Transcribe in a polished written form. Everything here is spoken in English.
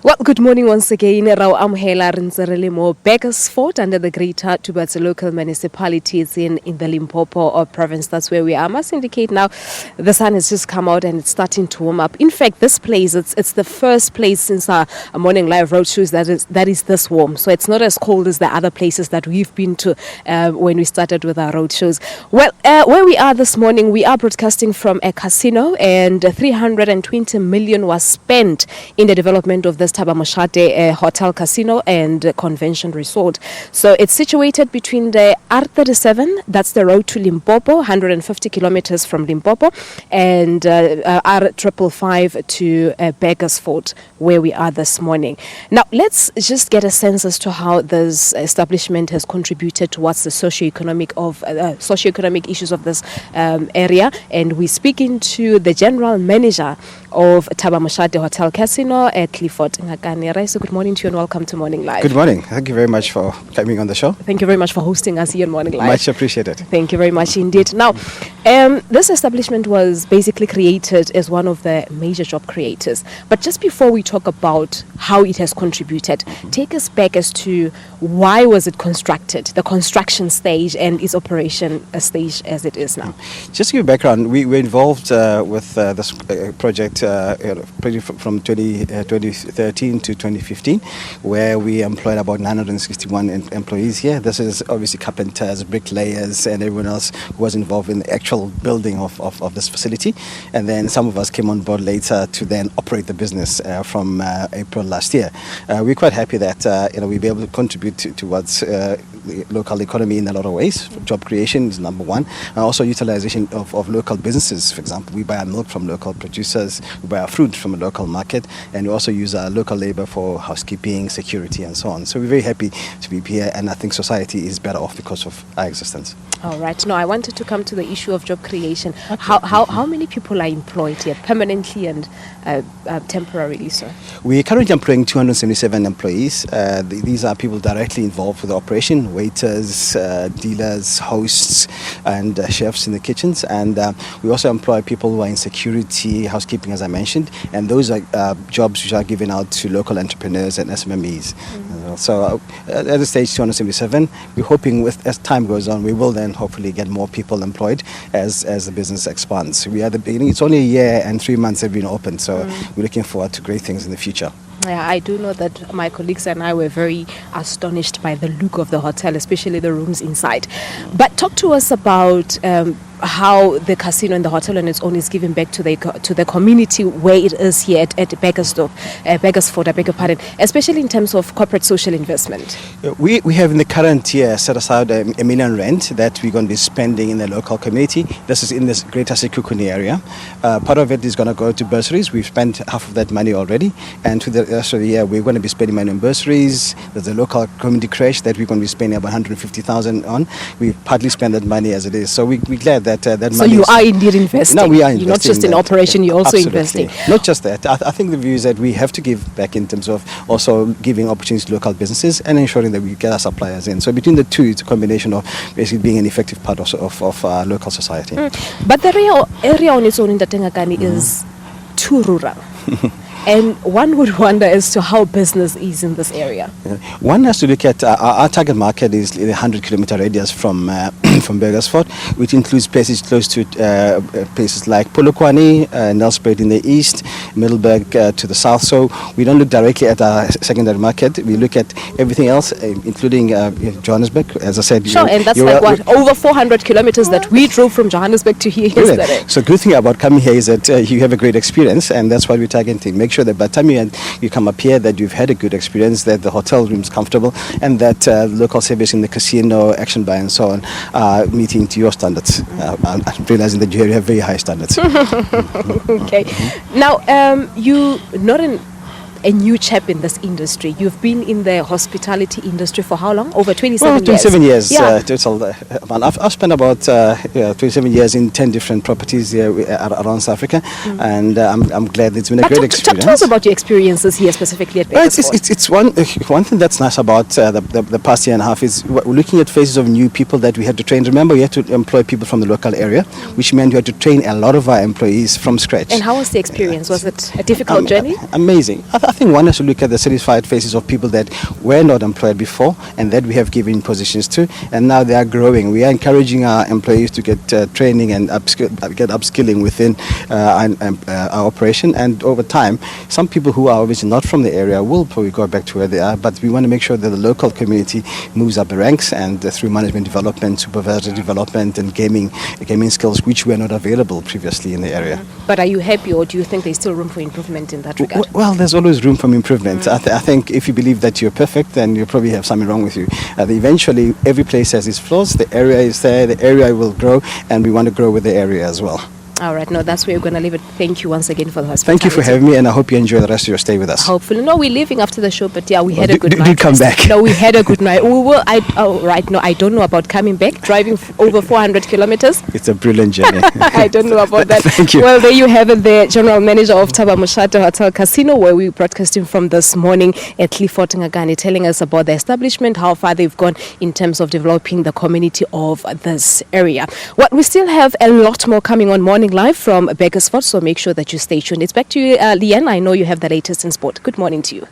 Well, good morning once again. Rao Amhela Rinzerelimo Burgersfort under the Greater Tubatse local municipalities in the Limpopo province. That's where we are. I must indicate now the sun has just come out and it's starting to warm up. In fact, this place, it's the first place since our morning live roadshows that is this warm. So it's not as cold as the other places that we've been to when we started with our roadshows. Well, where we are this morning, we are broadcasting from a casino, and 320 million was spent in the development of this Thaba Moshate hotel, casino and convention resort. So it's situated between the R37, that's the road to Limpopo, 150 kilometers from Limpopo, and R555 to Burgersfort, where we are this morning. Now, let's just get a sense as to how this establishment has contributed towards the socio-economic issues of this area. And we're speaking to the general manager of Thaba Moshate Hotel Casino at Clifford, Ngakane. Raiso, good morning to you and welcome to Morning Live. Good morning. Thank you very much for coming on the show. Thank you very much for hosting us here on Morning Live. Much appreciated. Thank you very much indeed. Now, this establishment was basically created as one of the major job creators. But just before we talk about how it has contributed, take us back as to why was it constructed, the construction stage and its operation stage as it is now. Just to give you background, we were involved with this project from 2013 to 2015, where we employed about 961 employees here. This is obviously carpenters, bricklayers, and everyone else who was involved in the actual building of this facility. And then some of us came on board later to then operate the business from April last year. We're quite happy that we'll be able to contribute towards the local economy in a lot of ways. Job creation is number one, and also utilization of local businesses. For example, we buy our milk from local producers, we buy our fruit from a local market, and we also use our local labor for housekeeping, security, and so on. So we're very happy to be here, and I think society is better off because of our existence. All right. Now, I wanted to come to the issue of job creation. Okay. How many people are employed here, permanently and temporarily, sir? We are currently employing 277 employees. These are people directly involved with the operation, waiters, dealers, hosts, and chefs in the kitchens. And we also employ people who are in security, housekeeping, as I mentioned, and those are jobs which are given out to local entrepreneurs and SMMEs. Mm-hmm. So at this stage, 277. We're hoping as time goes on, we will then hopefully get more people employed as the business expands. We are at the beginning. It's only a year and 3 months have been open, so we're looking forward to great things in the future. Yeah, I do know that my colleagues and I were very astonished by the look of the hotel, especially the rooms inside. But talk to us about how the casino and the hotel on its own is giving back to the community where it is here at Burgersfort, I beg your pardon, especially in terms of corporate social investment. We have in the current year set aside R1 million that we're going to be spending in the local community. This is in this Greater Sekhukhune area. Part of it is going to go to bursaries. We've spent half of that money already, and to the rest of the year we're going to be spending money on bursaries. There's a local community creche that we're going to be spending about 150,000 on. We've partly spent that money as it is, so we're glad that money. So you are indeed investing. No, we are investing. You're not just in operation, you're also Absolutely. investing. Not just that. I think the view is that we have to give back in terms of also giving opportunities to local businesses and ensuring that we get our suppliers in. So between the two, it's a combination of basically being an effective part of local society. But the real area on its own in the Ngakane is too rural. And one would wonder as to how business is in this area. Yeah. One has to look at our target market is the 100-kilometer radius from Burgersfort, which includes places close to places like Polokwane, Nelspruit in the east, Middelburg to the south. So we don't look directly at our secondary market. We look at everything else, including Johannesburg. As I said, sure, and that's over 400 kilometers that we drove from Johannesburg to here yesterday. So good thing about coming here is that you have a great experience, and that's what we're targeting. Make sure that by the time you come up here that you've had a good experience, that the hotel room is comfortable, and that local service in the casino, action bar and so on are meeting to your standards. I'm realizing that you have very high standards. Okay. Now, you not in a new chap in this industry. You've been in the hospitality industry for how long? Over 27 Well, 27 years Yeah. total. I've spent about 27 years in 10 different properties here around South Africa, and I'm glad it's been a But great talk experience. to us about your experiences here specifically at Well, Burgersfort. it's one thing that's nice about the past year and a half is we're looking at faces of new people that we had to train. Remember, we had to employ people from the local area, which meant we had to train a lot of our employees from scratch. And how was the experience? Was it a difficult journey? Amazing. I think one has to look at the satisfied faces of people that were not employed before and that we have given positions to, and now they are growing. We are encouraging our employees to get training and get upskilling within our operation, and over time, some people who are obviously not from the area will probably go back to where they are, but we want to make sure that the local community moves up the ranks, and through management development, supervisory development, and gaming skills, which were not available previously in the area. But are you happy, or do you think there's still room for improvement in that regard? Well, there's always room for improvement. I think if you believe that you're perfect, then you probably have something wrong with you. Eventually, every place has its flaws. The area is there. The area will grow, and we want to grow with the area as well. All right, no, that's where we're going to leave it. Thank you once again for the hospitality. Thank you for having me, and I hope you enjoy the rest of your stay with us. Hopefully. No, we're leaving after the show, but yeah, we had a good do night. come back. No, we had a good night. We will. Right, no, I don't know about coming back, driving over 400 kilometers. It's a brilliant journey. I don't know about that. Thank you. Well, there you have it, the general manager of Thaba Moshate Hotel Casino, where we're broadcasting from this morning at Ngakane, telling us about the establishment, how far they've gone in terms of developing the community of this area. Well, we still have a lot more coming on Morning Live from Burgersfort, so make sure that you stay tuned. It's back to you, Leanne. I know you have the latest in sport. Good morning to you.